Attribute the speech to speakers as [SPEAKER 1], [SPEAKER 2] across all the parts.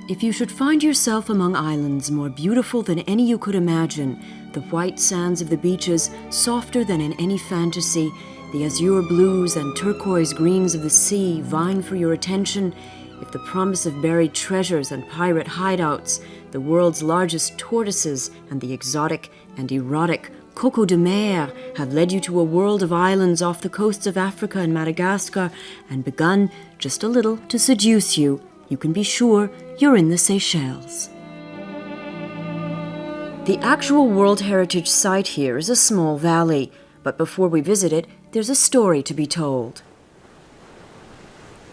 [SPEAKER 1] If you should find yourself among islands more beautiful than any you could imagine, the white sands of the beaches softer than in any fantasy, the azure blues and turquoise greens of the sea vying for your attention, if the promise of buried treasures and pirate hideouts, the world's largest tortoises, and the exotic and erotic Coco de Mer have led you to a world of islands off the coasts of Africa and Madagascar and begun, just a little, to seduce you, you can be sure you're in the Seychelles. The actual World Heritage Site here is a small valley, but before we visit it, there's a story to be told.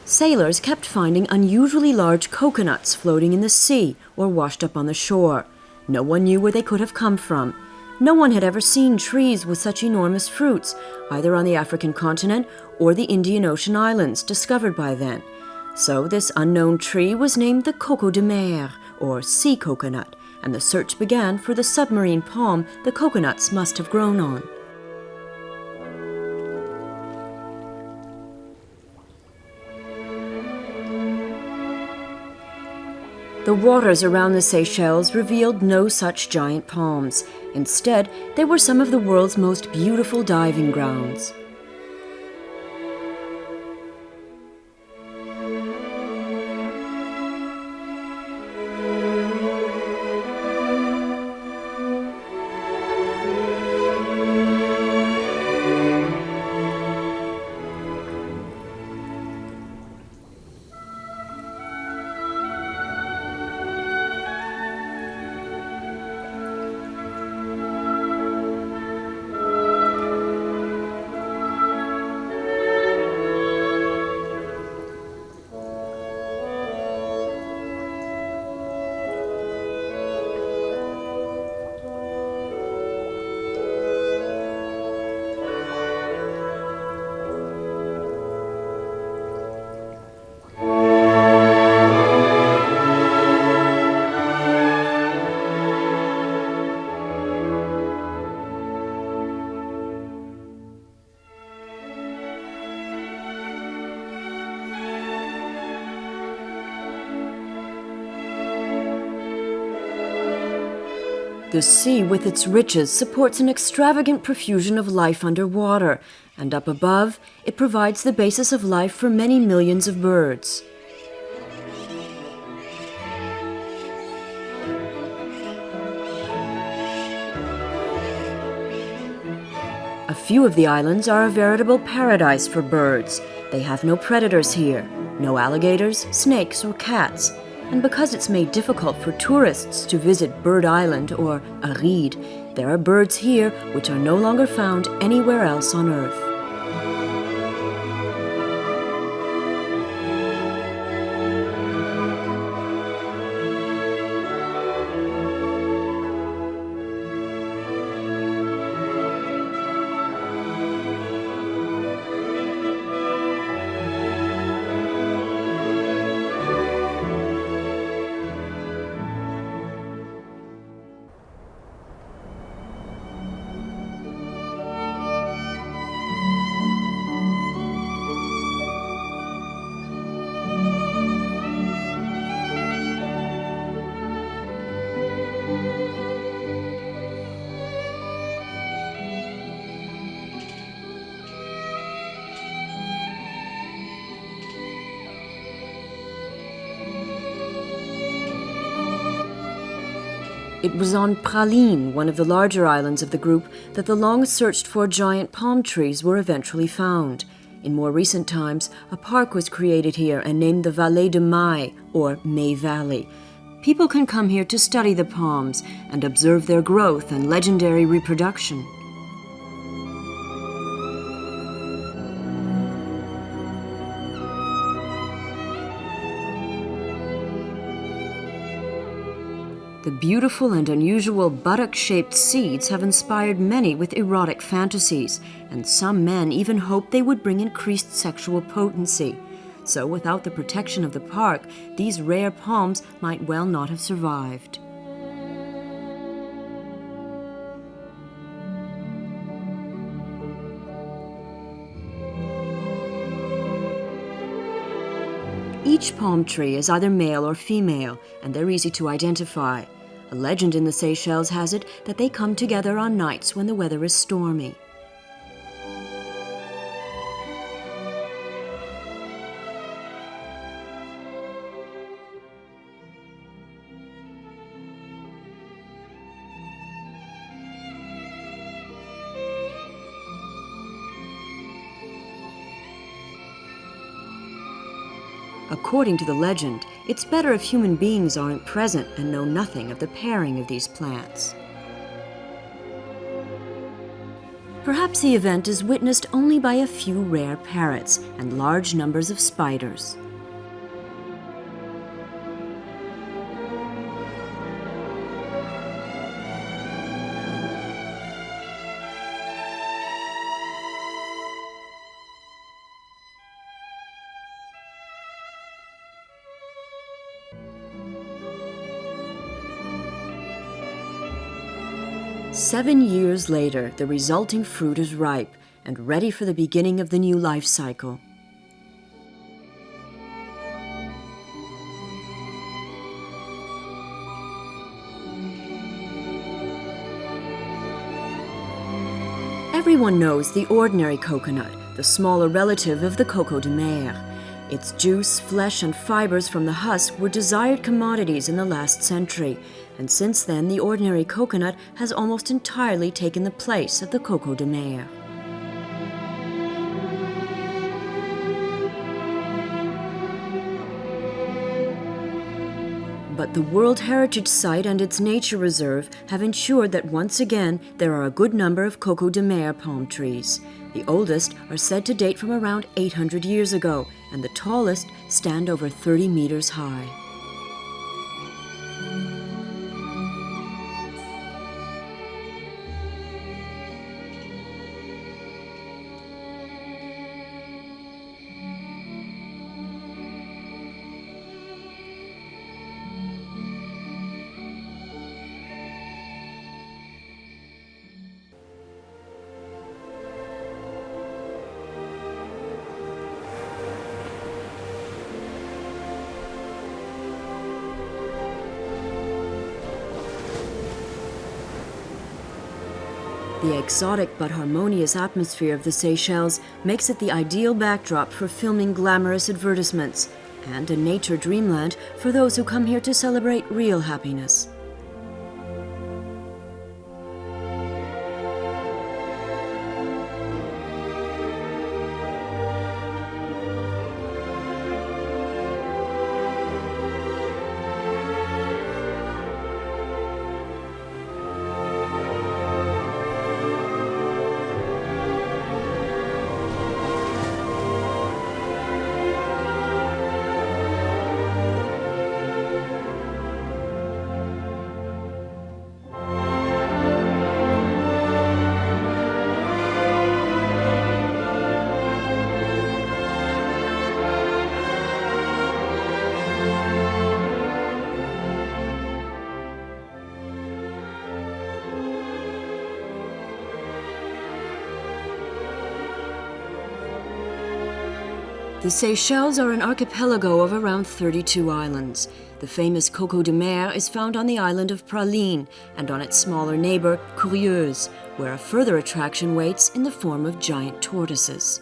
[SPEAKER 1] Sailors kept finding unusually large coconuts floating in the sea or washed up on the shore. No one knew where they could have come from. No one had ever seen trees with such enormous fruits, either on the African continent or the Indian Ocean islands discovered by then. So this unknown tree was named the Coco de Mer, or sea coconut, and the search began for the submarine palm the coconuts must have grown on. The waters around the Seychelles revealed no such giant palms. Instead, they were some of the world's most beautiful diving grounds. The sea with its riches supports an extravagant profusion of life underwater, and up above, it provides the basis of life for many millions of birds. A few of the islands are a veritable paradise for birds. They have no predators here, no alligators, snakes, or cats. And because it's made difficult for tourists to visit Bird Island or Aride, there are birds here which are no longer found anywhere else on Earth. It was on Praslin, one of the larger islands of the group, that the long-searched-for giant palm trees were eventually found. In more recent times, a park was created here and named the Valleé de Mai, or May Valley. People can come here to study the palms and observe their growth and legendary reproduction. The beautiful and unusual buttock-shaped seeds have inspired many with erotic fantasies, and some men even hoped they would bring increased sexual potency. So without the protection of the park, these rare palms might well not have survived. Each palm tree is either male or female, and they're easy to identify. A legend in the Seychelles has it that they come together on nights when the weather is stormy. According to the legend, it's better if human beings aren't present and know nothing of the pairing of these plants. Perhaps the event is witnessed only by a few rare parrots and large numbers of spiders. Seven years later, the resulting fruit is ripe and ready for the beginning of the new life cycle. Everyone knows the ordinary coconut, the smaller relative of the Coco de Mer. Its juice, flesh, and fibers from the husk were desired commodities in the last century, and since then the ordinary coconut has almost entirely taken the place of the Coco de Mer. But the World Heritage Site and its nature reserve have ensured that once again there are a good number of Coco de Mer palm trees. The oldest are said to date from around 800 years ago, and the tallest stand over 30 meters high. The exotic but harmonious atmosphere of the Seychelles makes it the ideal backdrop for filming glamorous advertisements, and a nature dreamland for those who come here to celebrate real happiness. The Seychelles are an archipelago of around 32 islands. The famous Coco de Mer is found on the island of Praslin and on its smaller neighbor, Curieuse, where a further attraction waits in the form of giant tortoises.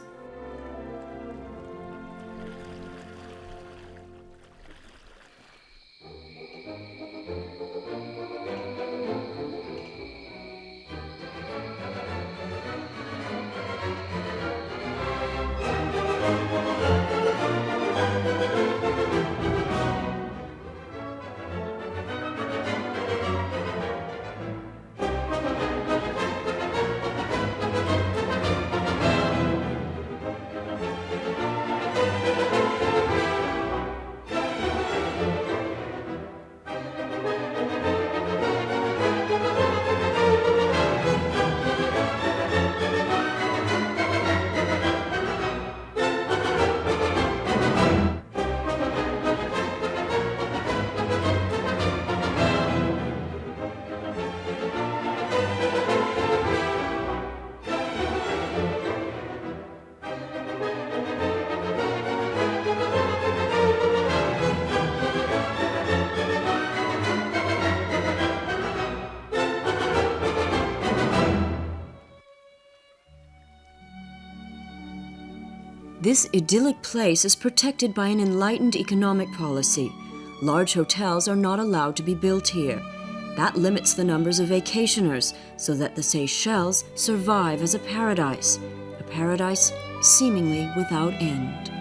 [SPEAKER 1] This idyllic place is protected by an enlightened economic policy. Large hotels are not allowed to be built here. That limits the numbers of vacationers so that the Seychelles survive as a paradise seemingly without end.